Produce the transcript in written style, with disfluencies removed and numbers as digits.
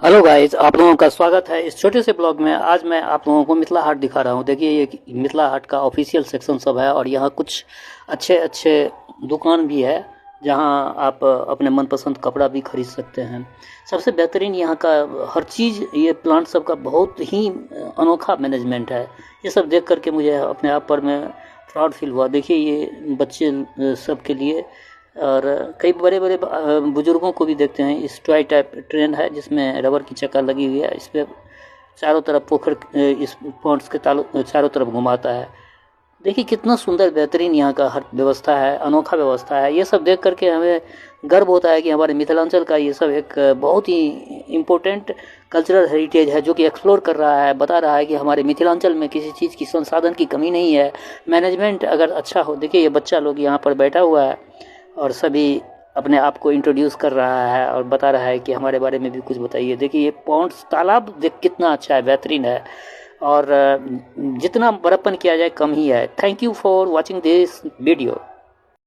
Hello guys, आप लोगों का स्वागत है इस छोटे से ब्लॉग में। आज मैं आप लोगों को मिथिला हाट दिखा रहा हूँ। देखिए, ये मिथिला हाट का ऑफिशियल सेक्शन सब है और यहाँ कुछ अच्छे अच्छे दुकान भी है जहाँ आप अपने मनपसंद कपड़ा भी खरीद सकते हैं। सबसे बेहतरीन यहाँ का हर चीज़, ये प्लांट सब का बहुत ही अनोखा मैनेजमेंट है। ये सब देख करके मुझे अपने आप पर मैं प्राउड फील हुआ। देखिए, ये बच्चे सब के लिए और कई बड़े बड़े बुजुर्गों को भी देखते हैं। इस टॉय टाइप ट्रेन है जिसमें रबर की चक्का लगी हुई है। इस पे चारों तरफ पोखर, इस पॉन्ड्स के चारों तरफ घुमाता है। देखिए कितना सुंदर बेहतरीन यहाँ का हर व्यवस्था है, अनोखा व्यवस्था है। ये सब देख करके हमें गर्व होता है कि हमारे मिथिलांचल का ये सब एक बहुत ही इम्पोर्टेंट कल्चरल हेरिटेज है जो कि एक्सप्लोर कर रहा है, बता रहा है कि हमारे मिथिलांचल में किसी चीज़ की संसाधन की कमी नहीं है। मैनेजमेंट अगर अच्छा हो, देखिए ये बच्चा लोग यहाँ पर बैठा हुआ है और सभी अपने आप को इंट्रोड्यूस कर रहा है और बता रहा है कि हमारे बारे में भी कुछ बताइए। देखिए ये पॉन्ड्स तालाब देख कितना अच्छा है, बेहतरीन है और जितना बड़प्पन किया जाए कम ही है। Thank you for watching this video.